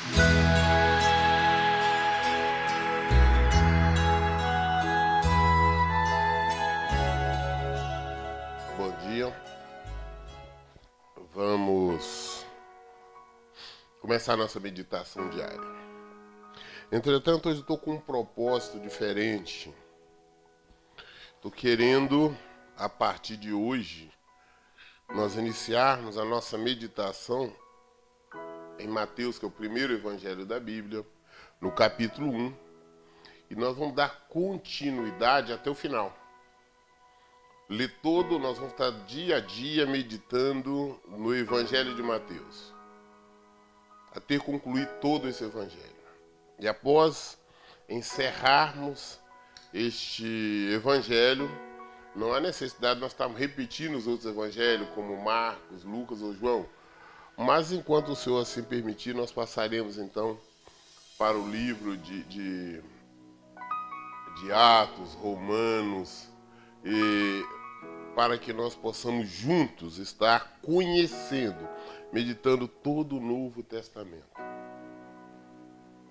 Bom dia. Vamos começar a nossa meditação diária. Entretanto, hoje eu estou com um propósito diferente. Estou querendo, a partir de hoje, nós iniciarmos a nossa meditação em Mateus, que é o primeiro evangelho da Bíblia, no capítulo 1, e nós vamos dar continuidade até o final. Ler todo, nós vamos estar dia a dia meditando no evangelho de Mateus, até concluir todo esse evangelho. E após encerrarmos este evangelho, não há necessidade de nós estarmos repetindo os outros evangelhos, como Marcos, Lucas ou João. Mas enquanto o Senhor assim permitir, nós passaremos então para o livro de Atos, Romanos, e para que nós possamos juntos estar conhecendo, meditando todo o Novo Testamento.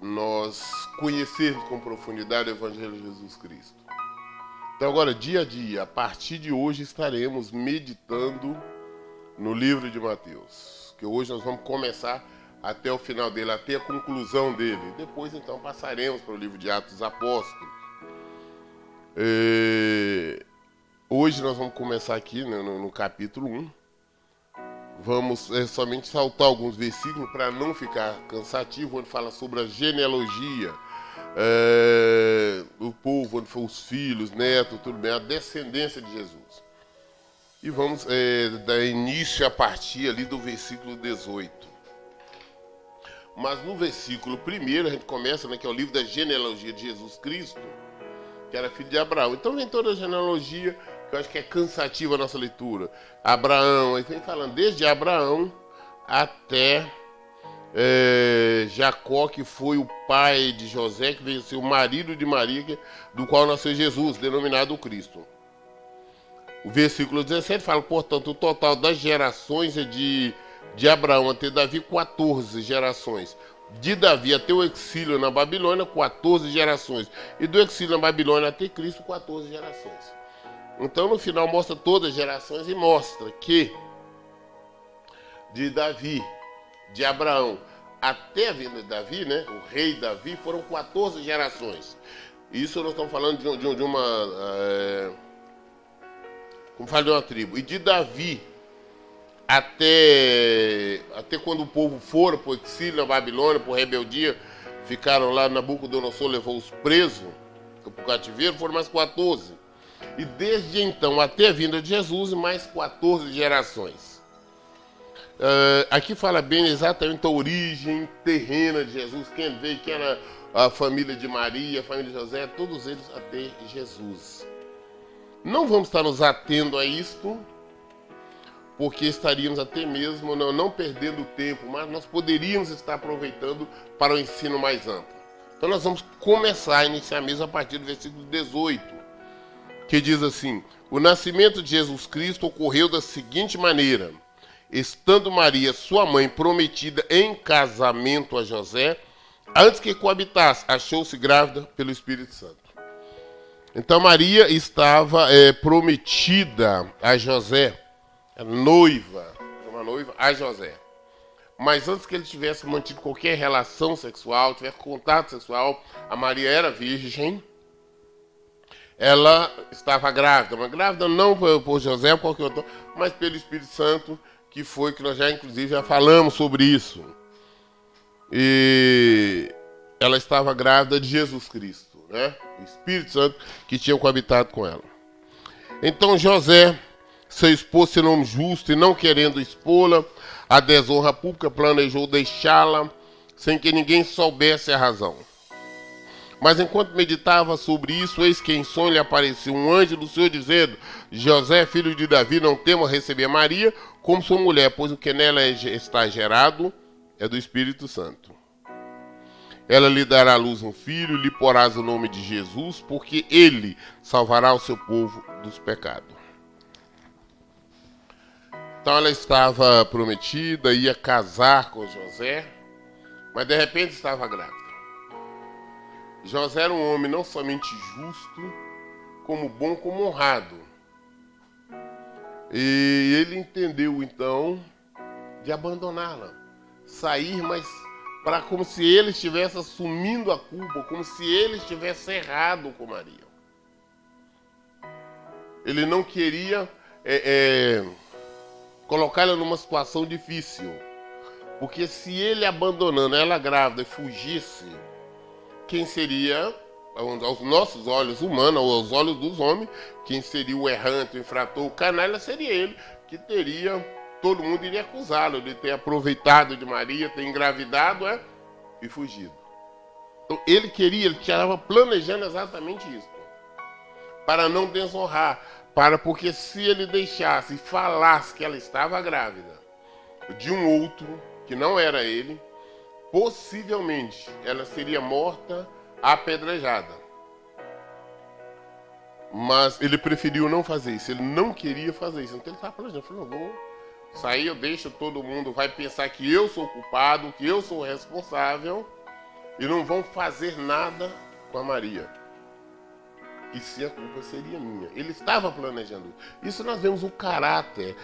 Nós conhecermos com profundidade o Evangelho de Jesus Cristo. Então agora, dia a dia, a partir de hoje, estaremos meditando no livro de Mateus, que hoje nós vamos começar até o final dele, até a conclusão dele. Depois, então, passaremos para o livro de Atos dos Apóstolos. Hoje nós vamos começar aqui no capítulo 1. Vamos somente saltar alguns versículos para não ficar cansativo, onde fala sobre a genealogia, o povo, onde foram os filhos, netos, tudo bem, a descendência de Jesus. E vamos dar início a partir ali do versículo 18. Mas no versículo 1 a gente começa, que é o livro da genealogia de Jesus Cristo, que era filho de Abraão. Então vem toda a genealogia, que eu acho que é cansativa a nossa leitura. Abraão, aí vem falando desde Abraão até Jacó, que foi o pai de José, que veio ser o marido de Maria, do qual nasceu Jesus, denominado Cristo. O versículo 17 fala, portanto, o total das gerações é de Abraão até Davi, 14 gerações. De Davi até o exílio na Babilônia, 14 gerações. E do exílio na Babilônia até Cristo, 14 gerações. Então, no final, mostra todas as gerações e mostra que de Davi, de Abraão, até a vinda de Davi, o rei Davi, foram 14 gerações. Isso nós estamos falando de uma... como fala de uma tribo. E de Davi até quando o povo for para o exílio na Babilônia, por rebeldia, ficaram lá, Nabucodonosor levou os presos para o cativeiro, foram mais 14. E desde então até a vinda de Jesus, mais 14 gerações. Aqui fala bem exatamente a origem terrena de Jesus, quem veio, quem era a família de Maria, a família de José, todos eles até Jesus. Não vamos estar nos atendo a isto, porque estaríamos até mesmo não perdendo tempo, mas nós poderíamos estar aproveitando para o ensino mais amplo. Então nós vamos começar a iniciar mesmo a partir do versículo 18, que diz assim: o nascimento de Jesus Cristo ocorreu da seguinte maneira: estando Maria, sua mãe, prometida em casamento a José, antes que coabitasse, achou-se grávida pelo Espírito Santo. Então Maria estava prometida a José, uma noiva a José. Mas antes que ele tivesse mantido qualquer relação sexual, tivesse contato sexual, a Maria era virgem. Ela estava grávida, mas grávida não por José ou qualquer outro, mas pelo Espírito Santo, que foi que nós já inclusive já falamos sobre isso. E ela estava grávida de Jesus Cristo, o Espírito Santo que tinha coabitado com ela. Então José, seu esposo, sendo homem justo e não querendo expô-la à desonra pública, planejou deixá-la sem que ninguém soubesse a razão. Mas enquanto meditava sobre isso, eis que em sonho lhe apareceu um anjo do Senhor dizendo: José, filho de Davi, não tema receber Maria como sua mulher, pois o que nela está gerado é do Espírito Santo. Ela lhe dará à luz um filho, lhe porás o nome de Jesus, porque ele salvará o seu povo dos pecados. Então ela estava prometida, ia casar com José, mas de repente estava grávida. José era um homem não somente justo, como bom, como honrado. E ele entendeu, então, de abandoná-la. Sair, mas para como se ele estivesse assumindo a culpa, como se ele estivesse errado com Maria. Ele não queria colocá-la numa situação difícil. Porque se ele, abandonando ela grávida, fugisse, quem seria, aos nossos olhos humanos, ou aos olhos dos homens, quem seria o errante, o infrator, o canalha, seria ele, que teria, todo mundo iria acusá-lo de ter aproveitado de Maria, ter engravidado e fugido. Então ele estava planejando exatamente isso, para não desonrar, porque se ele deixasse e falasse que ela estava grávida de um outro, que não era ele, possivelmente ela seria morta apedrejada. Mas ele preferiu não fazer isso, ele não queria fazer isso. Então ele estava planejando, falou, não vou sair, eu deixo, todo mundo vai pensar que eu sou culpado, que eu sou responsável, e não vão fazer nada com a Maria. E se a culpa seria minha. Ele estava planejando. Isso nós vemos o caráter,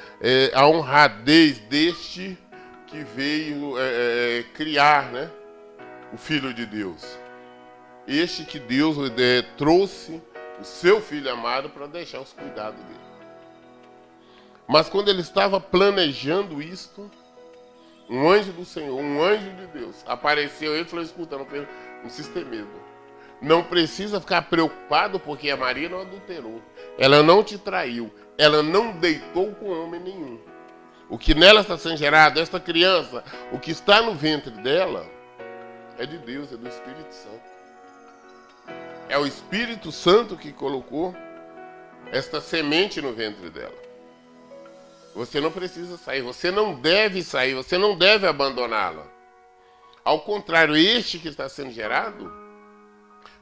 a honradez deste que veio criar, né, o Filho de Deus. Este que Deus trouxe o seu Filho amado para deixar os cuidados dele. Mas quando ele estava planejando isto, um anjo do Senhor, um anjo de Deus, apareceu e falou, escuta, não precisa ter medo. Não precisa ficar preocupado porque a Maria não adulterou. Ela não te traiu. Ela não deitou com homem nenhum. O que nela está sendo gerado, esta criança, o que está no ventre dela, é de Deus, é do Espírito Santo. É o Espírito Santo que colocou esta semente no ventre dela. Você não precisa sair, você não deve sair, você não deve abandoná-la. Ao contrário, este que está sendo gerado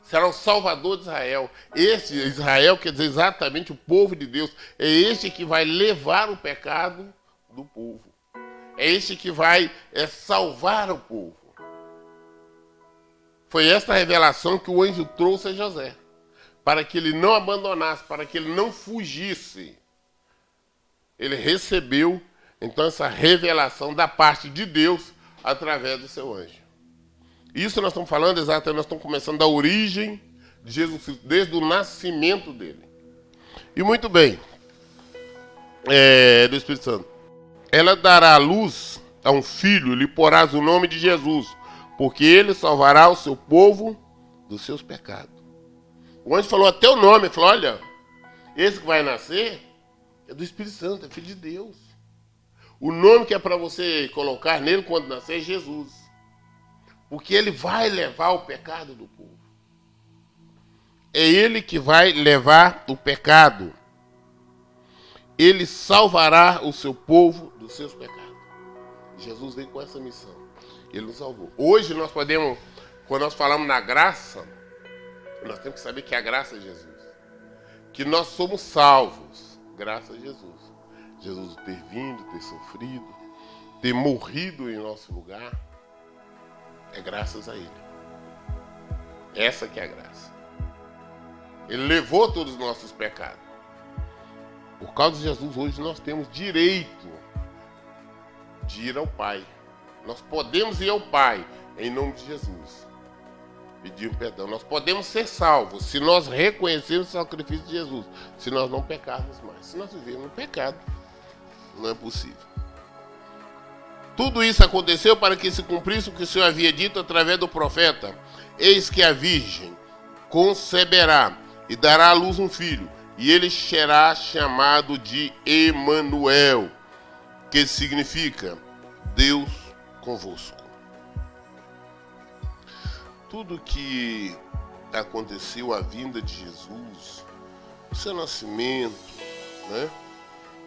será o Salvador de Israel. Este Israel quer dizer exatamente o povo de Deus. É este que vai levar o pecado do povo. É este que vai salvar o povo. Foi esta revelação que o anjo trouxe a José, para que ele não abandonasse, para que ele não fugisse. Ele recebeu, então, essa revelação da parte de Deus através do seu anjo. Isso nós estamos falando exatamente, nós estamos começando da origem de Jesus Cristo, desde o nascimento dele. E muito bem, do Espírito Santo. Ela dará à luz a um filho, lhe porás o nome de Jesus, porque ele salvará o seu povo dos seus pecados. O anjo falou até o nome, falou, olha, esse que vai nascer é do Espírito Santo, é filho de Deus. O nome que é para você colocar nele quando nascer é Jesus. Porque ele vai levar o pecado do povo. É ele que vai levar o pecado. Ele salvará o seu povo dos seus pecados. Jesus veio com essa missão. Ele nos salvou. Hoje nós podemos, quando nós falamos na graça, nós temos que saber que a graça é Jesus. Que nós somos salvos, graças a Jesus. Jesus ter vindo, ter sofrido, ter morrido em nosso lugar, é graças a Ele. Essa que é a graça. Ele levou todos os nossos pecados. Por causa de Jesus, hoje nós temos direito de ir ao Pai. Nós podemos ir ao Pai, em nome de Jesus. Pedir perdão. Nós podemos ser salvos se nós reconhecermos o sacrifício de Jesus. Se nós não pecarmos mais. Se nós vivermos no pecado, não é possível. Tudo isso aconteceu para que se cumprisse o que o Senhor havia dito através do profeta. Eis que a virgem conceberá e dará à luz um filho, e ele será chamado de Emanuel, que significa Deus convosco. Tudo que aconteceu, a vinda de Jesus, o seu nascimento, né?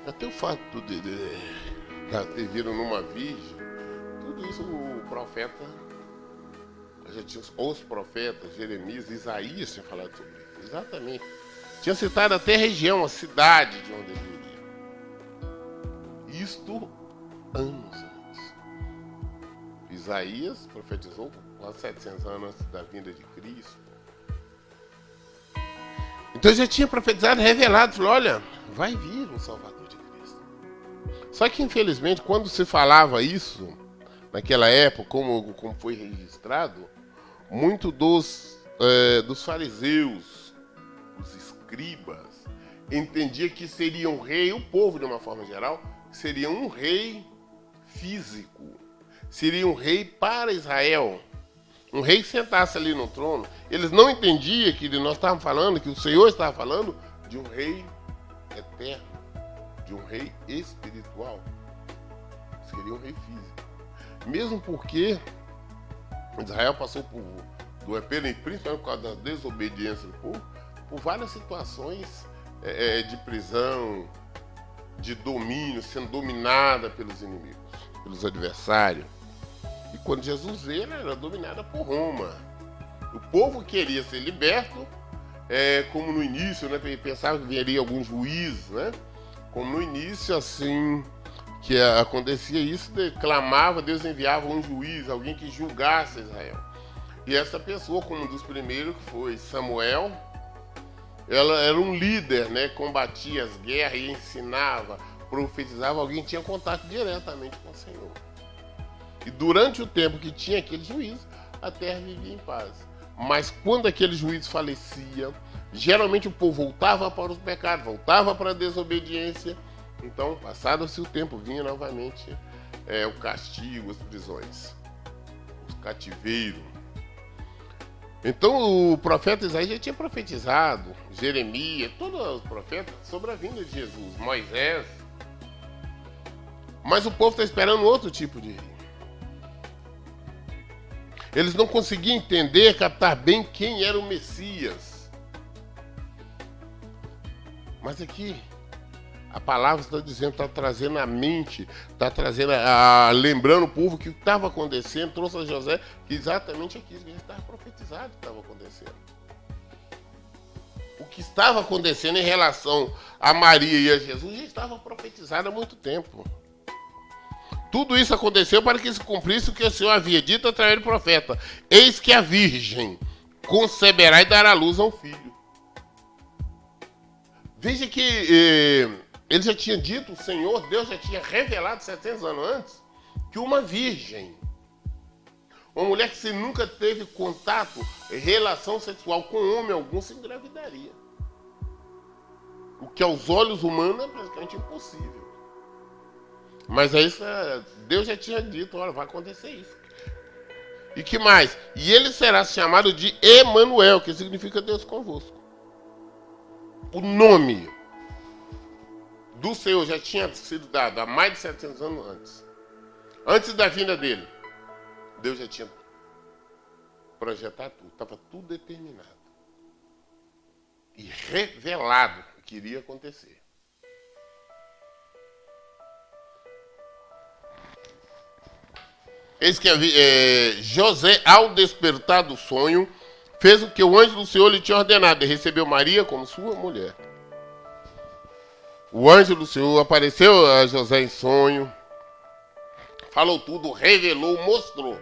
Até o fato de ter vindo numa virgem, tudo isso o profeta, já tinha os profetas, Jeremias, Isaías tinha falado sobre isso. Exatamente. Tinha citado até a região, a cidade de onde ele iria. Isto anos antes. Isaías profetizou quase 700 anos antes da vinda de Cristo. Então já tinha profetizado, revelado, falou, olha, vai vir um Salvador de Cristo. Só que infelizmente quando se falava isso, naquela época, como foi registrado, muito dos fariseus, os escribas, entendia que seria um rei, o povo de uma forma geral, seria um rei físico, seria um rei para Israel, um rei que sentasse ali no trono. Eles não entendiam que nós estávamos falando, que o Senhor estava falando de um rei eterno, de um rei espiritual, seria um rei físico. Mesmo porque Israel passou principalmente por causa da desobediência do povo, por várias situações de prisão, de domínio, sendo dominada pelos inimigos, pelos adversários. E quando Jesus veio, ela era dominada por Roma. O povo queria ser liberto, como no início, né, pensava que viria algum juiz, né? Como no início, assim, que acontecia isso, clamava, Deus enviava um juiz, alguém que julgasse Israel. E essa pessoa, como um dos primeiros, que foi Samuel, ela era um líder, né? Combatia as guerras e ensinava, profetizava, alguém que tinha contato diretamente com o Senhor. E durante o tempo que tinha aquele juiz, a terra vivia em paz. Mas quando aquele juiz falecia, geralmente o povo voltava para os pecados, voltava para a desobediência. Então, passado-se o tempo, vinha novamente o castigo, as prisões, os cativeiros. Então o profeta Isaías já tinha profetizado, Jeremias, todos os profetas, sobre a vinda de Jesus, Moisés. Mas o povo está esperando outro tipo de rei. Eles não conseguiam entender, captar bem quem era o Messias. Mas aqui, a palavra está dizendo, está trazendo a mente, está trazendo, lembrando o povo que estava acontecendo, trouxe a José, que exatamente aquilo que estava profetizado que estava acontecendo. O que estava acontecendo em relação a Maria e a Jesus já estava profetizado há muito tempo. Tudo isso aconteceu para que se cumprisse o que o Senhor havia dito através do profeta. Eis que a virgem conceberá e dará luz a um filho. Veja que ele já tinha dito, o Senhor, Deus já tinha revelado 700 anos antes, que uma virgem, uma mulher que se nunca teve contato, relação sexual com homem algum, se engravidaria. O que aos olhos humanos é praticamente impossível. Mas aí Deus já tinha dito, olha, vai acontecer isso. E que mais? E ele será chamado de Emanuel, que significa Deus convosco. O nome do Senhor já tinha sido dado há mais de 700 anos antes. Antes da vinda dele, Deus já tinha projetado tudo, estava tudo determinado. E revelado o que iria acontecer. Eis que José, ao despertar do sonho, fez o que o anjo do Senhor lhe tinha ordenado, e recebeu Maria como sua mulher. O anjo do Senhor apareceu a José em sonho, falou tudo, revelou, mostrou.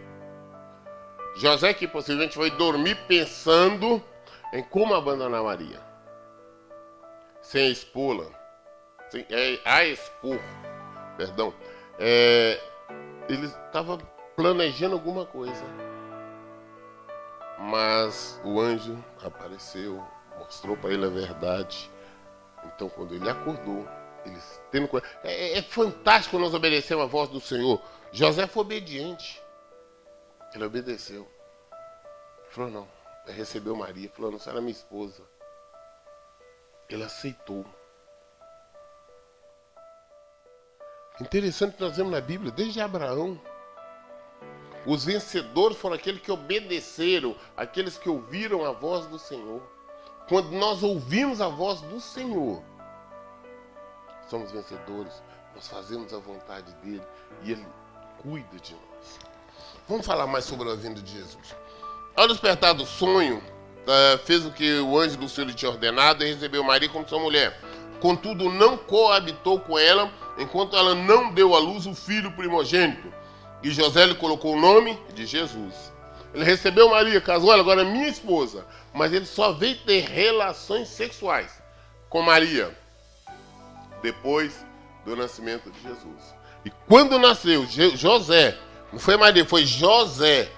José, que possivelmente foi dormir pensando em como abandonar Maria, sem expô-la, ele estava planejando alguma coisa. Mas o anjo apareceu, mostrou para ele a verdade. Então, quando ele acordou, é fantástico nós obedecermos a voz do Senhor. José foi obediente. Ele obedeceu. Falou, não. Ele recebeu Maria. Falou, não, será minha esposa. Ele aceitou. Interessante que nós vemos na Bíblia, desde Abraão. Os vencedores foram aqueles que obedeceram, aqueles que ouviram a voz do Senhor. Quando nós ouvimos a voz do Senhor, somos vencedores, nós fazemos a vontade dele e ele cuida de nós. Vamos falar mais sobre a vinda de Jesus. Ao despertar do sonho, fez o que o anjo do Senhor lhe tinha ordenado e recebeu Maria como sua mulher. Contudo, não coabitou com ela, enquanto ela não deu à luz o filho primogênito, E José lhe colocou o nome de Jesus. Ele recebeu Maria, casou ela, agora é minha esposa. Mas ele só veio ter relações sexuais com Maria depois do nascimento de Jesus. E quando nasceu José, não foi Maria, foi José.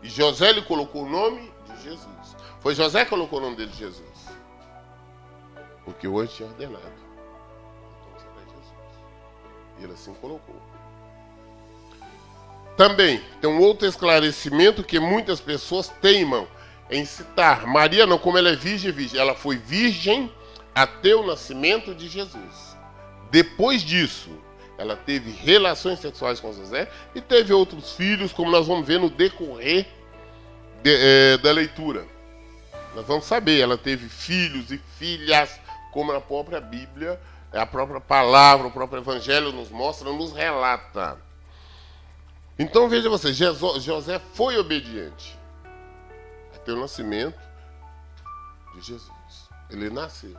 E José lhe colocou o nome de Jesus. Foi José que colocou o nome dele de Jesus. Porque o anjo tinha ordenado. Então você vai Jesus. E ele assim colocou. Também tem um outro esclarecimento que muitas pessoas teimam em citar. Maria não, como ela é virgem. Ela foi virgem até o nascimento de Jesus. Depois disso, ela teve relações sexuais com José e teve outros filhos, como nós vamos ver no decorrer da leitura. Nós vamos saber, ela teve filhos e filhas, como a própria Bíblia, a própria palavra, o próprio Evangelho nos mostra, nos relata. Então veja você, José foi obediente até o nascimento de Jesus. Ele nasceu.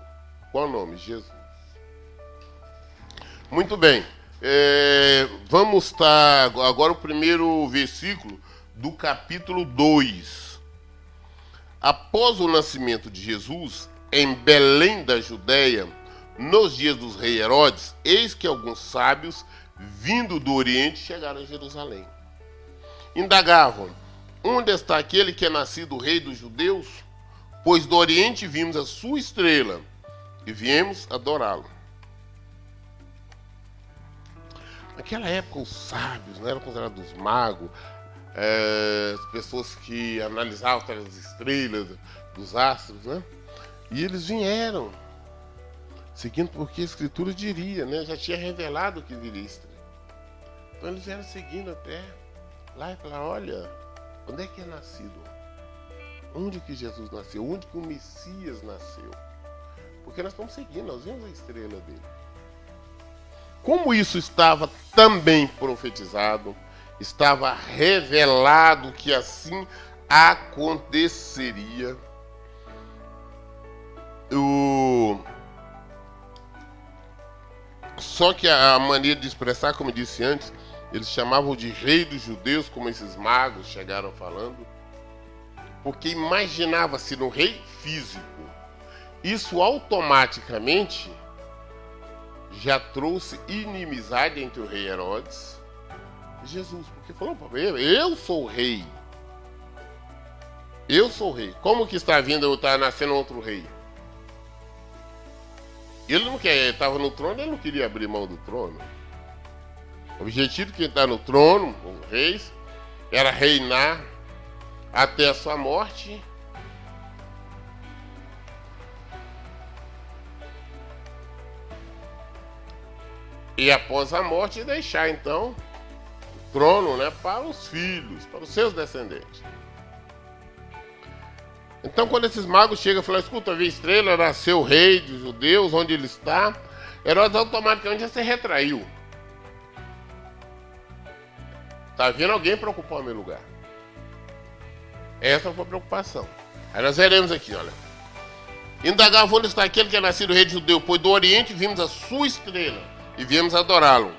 Qual o nome? Jesus. Muito bem. Vamos estar agora o primeiro versículo do capítulo 2. Após o nascimento de Jesus, em Belém da Judéia, nos dias dos rei Herodes, eis que alguns sábios, vindo do Oriente, chegaram a Jerusalém. Indagavam, onde está aquele que é nascido rei dos judeus? Pois do Oriente vimos a sua estrela e viemos adorá-lo. Naquela época, os sábios, eram considerados os magos, as pessoas que analisavam as estrelas, dos astros, né? E eles vieram, seguindo porque a Escritura diria, né? Já tinha revelado que viria estrela. Então eles vieram seguindo até lá e falaram, olha, onde é que é nascido? Onde que Jesus nasceu? Onde que o Messias nasceu? Porque nós estamos seguindo, nós vimos a estrela dele. Como isso estava também profetizado, estava revelado que assim aconteceria. Só que a maneira de expressar, como eu disse antes, eles chamavam de rei dos judeus, como esses magos chegaram falando, porque imaginava-se no rei físico. Isso automaticamente já trouxe inimizade entre o rei Herodes e Jesus, porque falou, eu sou o rei. Eu sou o rei. Como que está vindo, está nascendo outro rei? Ele não quer, estava no trono, ele não queria abrir mão do trono. O objetivo de quem está no trono, os reis, era reinar até a sua morte. E após a morte, deixar então o trono, para os filhos, para os seus descendentes. Então, quando esses magos chegam e falam, escuta, vi a estrela, nasceu o rei dos judeus, onde ele está, Herodes automaticamente já se retraiu. Está vindo alguém para ocupar o meu lugar. Essa foi a preocupação. Aí nós veremos aqui, olha. Indagava onde está aquele que é nascido rei judeu, pois do Oriente vimos a sua estrela e viemos adorá-lo.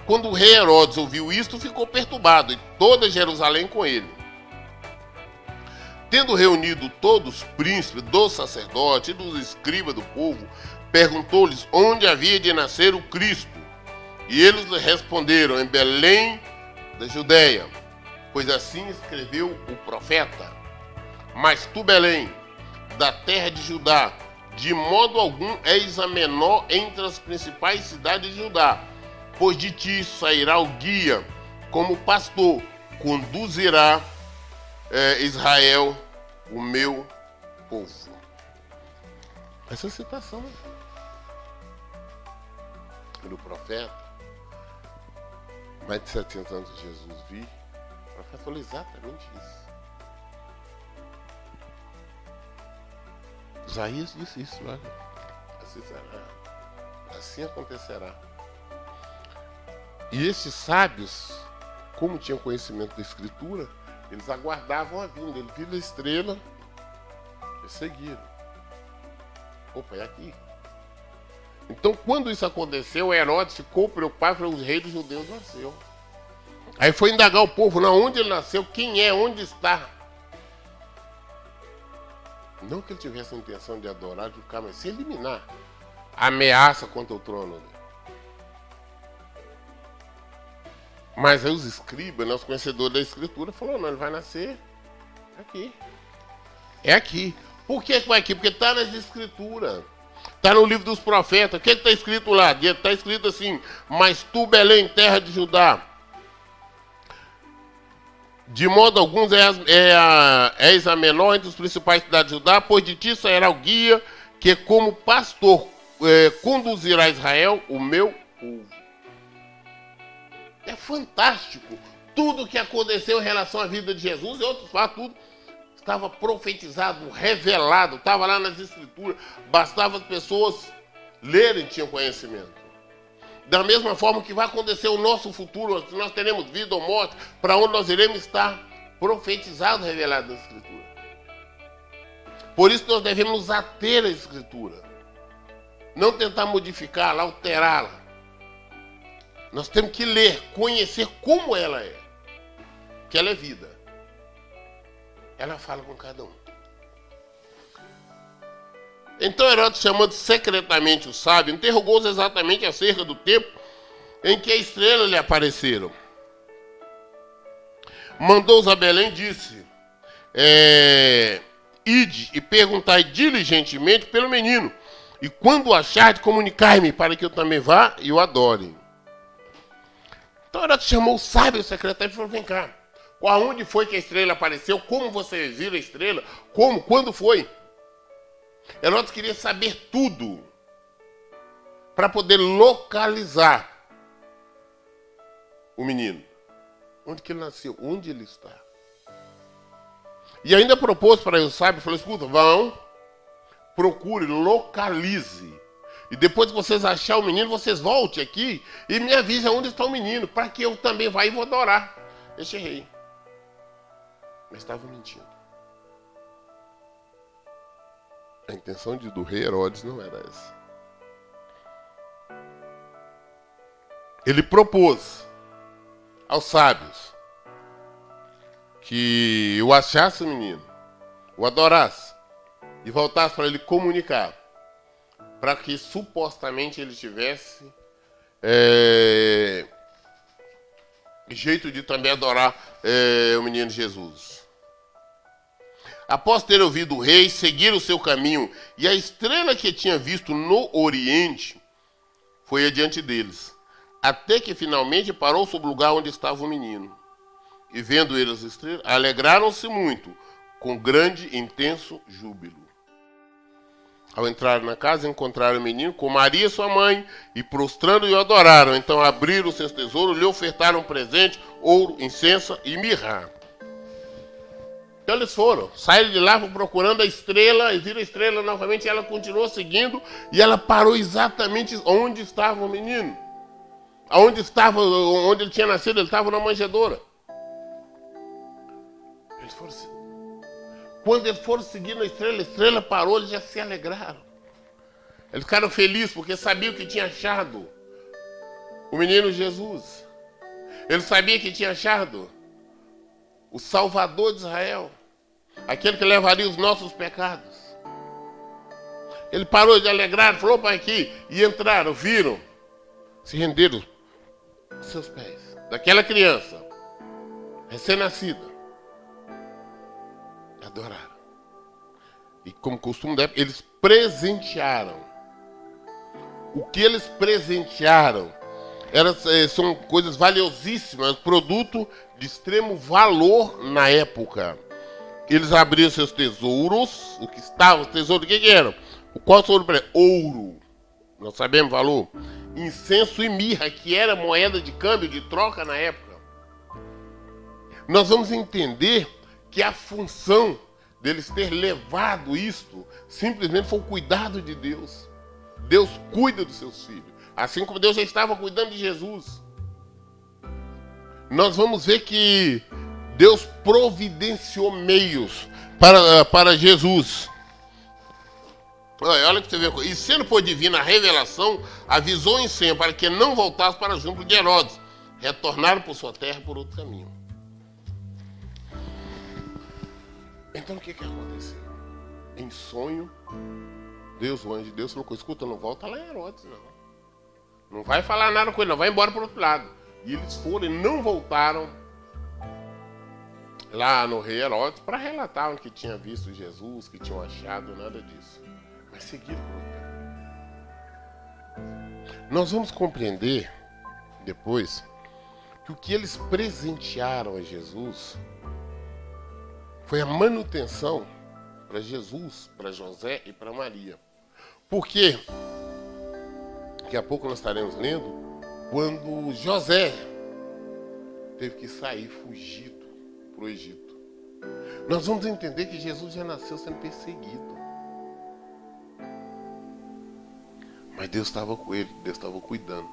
Quando o rei Herodes ouviu isto, ficou perturbado, e toda Jerusalém com ele. Tendo reunido todos os príncipes, dos sacerdotes e dos escribas do povo, perguntou-lhes onde havia de nascer o Cristo. E eles lhe responderam, em Belém da Judéia, pois assim escreveu o profeta. Mas tu, Belém, da terra de Judá, de modo algum és a menor entre as principais cidades de Judá, pois de ti sairá o guia, como pastor, conduzirá Israel, o meu povo. Essa citação do profeta, mais de 700 anos de Jesus vir, o profeta falou exatamente isso. Isaías disse isso, olha. Assim será. Assim acontecerá. E esses sábios, como tinham conhecimento da Escritura, eles aguardavam a vinda. Eles viram a estrela e seguiram. Opa, é aqui. Então, quando isso aconteceu, Herodes ficou preocupado, porque o rei dos judeus nasceu. Aí foi indagar o povo, não, onde ele nasceu, quem é, onde está. Não que ele tivesse a intenção de adorar, de ficar, mas se eliminar a ameaça contra o trono dele. Mas aí os escribas, os conhecedores da escritura, falaram, não, ele vai nascer aqui. É aqui. Por que vai aqui? Porque está nas escrituras. Está no livro dos profetas. O que está escrito lá? Está escrito assim, mas tu, Belém, terra de Judá, de modo algum és a menor entre os principais cidades de Judá, pois de ti sairá o guia que como pastor conduzirá Israel, o meu povo. É fantástico. Tudo o que aconteceu em relação à vida de Jesus e outros fatos, tudo estava profetizado, revelado, estava lá nas escrituras. Bastava as pessoas lerem e tinham conhecimento. Da mesma forma que vai acontecer o nosso futuro, se nós teremos vida ou morte, para onde nós iremos estar profetizado, revelado na escritura. Por isso nós devemos nos ater à escritura. Não tentar modificá-la, alterá-la. Nós temos que ler, conhecer como ela é. Que ela é vida. Ela fala com cada um. Então Herodes, chamando secretamente o sábio, interrogou-os exatamente acerca do tempo em que a estrela lhe apareceram. Mandou-os a Belém e disse, ide e perguntai diligentemente pelo menino, e quando o achardes, comunicai-me para que eu também vá e o adore. Então Herodes chamou o sábio, o secretário, e falou, vem cá, aonde foi que a estrela apareceu? Como vocês viram a estrela? Como? Quando foi? Herodes queria saber tudo para poder localizar o menino. Onde que ele nasceu? Onde ele está? E ainda propôs para o sábio, falou, escuta, vão, procure, localize. E depois que vocês acharem o menino, vocês voltem aqui e me avisem onde está o menino, para que eu também vá e vou adorar este rei. Mas estava mentindo. A intenção do rei Herodes não era essa. Ele propôs aos sábios que o achasse o menino, o adorasse e voltasse para ele comunicar, para que supostamente ele tivesse jeito de também adorar o menino Jesus. Após ter ouvido o rei, seguiram o seu caminho, e a estrela que tinha visto no oriente foi adiante deles, até que finalmente parou sobre o lugar onde estava o menino. E vendo eles as estrelas, alegraram-se muito, com grande e intenso júbilo. Ao entrar na casa, encontraram o menino com Maria, sua mãe, e prostrando-o o adoraram. Então abriram seus tesouros, lhe ofertaram presente, ouro, incenso e mirra. Então eles foram, saíram de lá procurando a estrela, e viram a estrela novamente, e ela continuou seguindo, e ela parou exatamente onde estava o menino. Onde ele tinha nascido, ele estava na manjedoura. Quando eles foram seguindo a estrela parou, eles já se alegraram. Eles ficaram felizes porque sabiam que tinha achado o menino Jesus. Eles sabiam que tinha achado o Salvador de Israel, aquele que levaria os nossos pecados. Ele parou de alegrar, falou para aqui, e entraram, viram, se renderam aos seus pés, daquela criança, recém-nascida, adoraram. E como costume da época, eles presentearam. O que eles presentearam são coisas valiosíssimas, produto de extremo valor na época. Eles abriram seus tesouros, o que estava, os tesouros, o que eram? Qual tesouro? Ouro, nós sabemos o valor. Incenso e mirra, que era moeda de câmbio, de troca na época. Nós vamos entender que a função deles ter levado isto simplesmente foi o cuidado de Deus. Deus cuida dos seus filhos, assim como Deus já estava cuidando de Jesus. Nós vamos ver que Deus providenciou meios para Jesus. Olha que você vê. E sendo por divina revelação, avisou em senha para que não voltasse para junto de Herodes, retornaram por sua terra por outro caminho. Então o que aconteceu? Em sonho, Deus, o anjo de Deus, falou: escuta, não volta lá em Herodes, não. Não vai falar nada com ele, não. Vai embora para o outro lado. E eles foram e não voltaram lá no rei Herodes para relatar que tinha visto Jesus, que tinham achado, nada disso. Mas seguiram por outro caminho. Nós vamos compreender depois que o que eles presentearam a Jesus foi a manutenção para Jesus, para José e para Maria. Porque daqui a pouco nós estaremos lendo quando José teve que sair fugido para o Egito. Nós vamos entender que Jesus já nasceu sendo perseguido. Mas Deus estava com ele, Deus estava cuidando.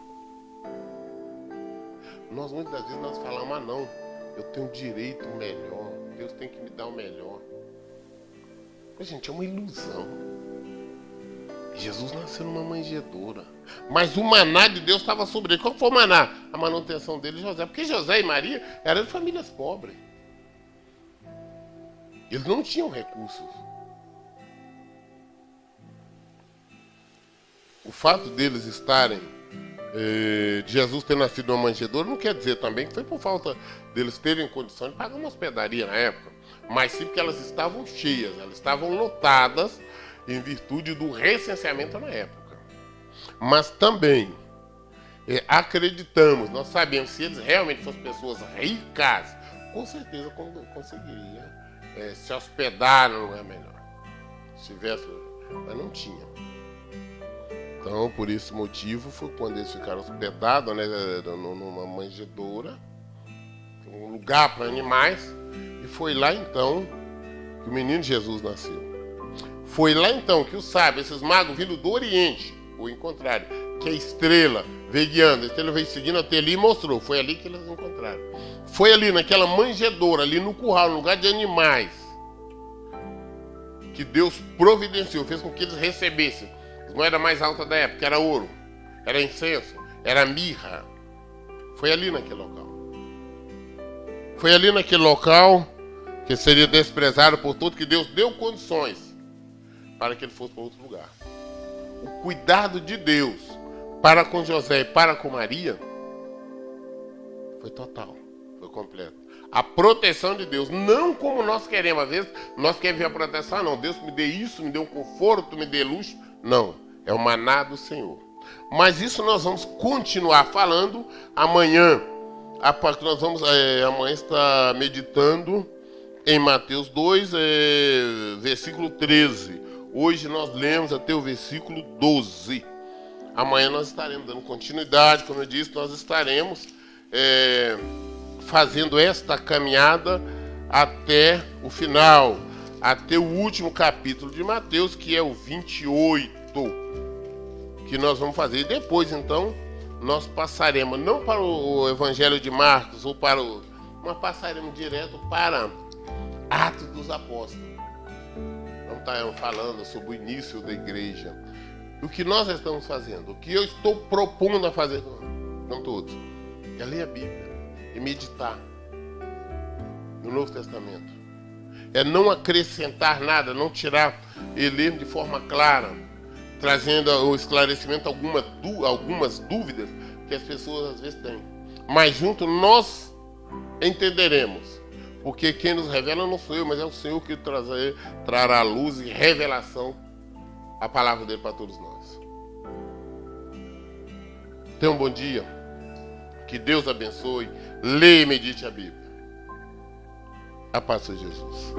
Nós muitas vezes nós falamos: não, eu tenho direito ao melhor, Deus tem que me dar o melhor. Mas, gente, é uma ilusão. Jesus nasceu numa manjedoura, mas o maná de Deus estava sobre ele. Qual foi o maná? A manutenção dele, José. Porque José e Maria eram de famílias pobres. Eles não tinham recursos. O fato deles estarem, de Jesus ter nascido numa manjedoura, não quer dizer também que foi por falta deles terem condição de pagar uma hospedaria na época, mas sim porque elas estavam cheias, elas estavam lotadas em virtude do recenseamento na época. Mas também acreditamos, nós sabemos, se eles realmente fossem pessoas ricas, com certeza conseguiriam se hospedar num lugar melhor. Se tivesse, mas não tinha. Então, por esse motivo, foi quando eles ficaram hospedados, né, numa manjedoura, um lugar para animais, e foi lá então que o menino Jesus nasceu. Foi lá então que os sábios, esses magos vindo do Oriente, o encontraram, que a estrela veio guiando, a estrela veio seguindo até ali e mostrou. Foi ali que eles encontraram. Foi ali naquela manjedoura, ali no curral, no lugar de animais, que Deus providenciou, fez com que eles recebessem. A moeda mais alta da época era ouro, era incenso, era mirra. Foi ali naquele local. Foi ali naquele local que seria desprezado por todos, que Deus deu condições para que ele fosse para outro lugar. O cuidado de Deus para com José e para com Maria foi total, foi completo. A proteção de Deus, não como nós queremos. Às vezes nós queremos ver a proteção, não. Deus me dê isso, me dê um conforto, me dê luxo. Não, é o maná do Senhor. Mas isso nós vamos continuar falando amanhã. Nós vamos amanhã estar meditando em Mateus 2, versículo 13. Hoje nós lemos até o versículo 12. Amanhã nós estaremos dando continuidade, como eu disse, nós estaremos fazendo esta caminhada até o final, até o último capítulo de Mateus, que é o 28, que nós vamos fazer. E depois, então, nós passaremos, não para o Evangelho de Marcos, mas passaremos direto para Atos dos Apóstolos. Vamos estar falando sobre o início da igreja. O que nós estamos fazendo, o que eu estou propondo a fazer com todos, é ler a Bíblia e meditar no Novo Testamento. É não acrescentar nada, não tirar e ler de forma clara, trazendo o esclarecimento algumas dúvidas que as pessoas às vezes têm. Mas junto nós entenderemos. Porque quem nos revela não sou eu, mas é o Senhor que trará luz e revelação a palavra dele para todos nós. Tenha um bom dia. Que Deus abençoe. Leia e medite a Bíblia. A paz de Jesus.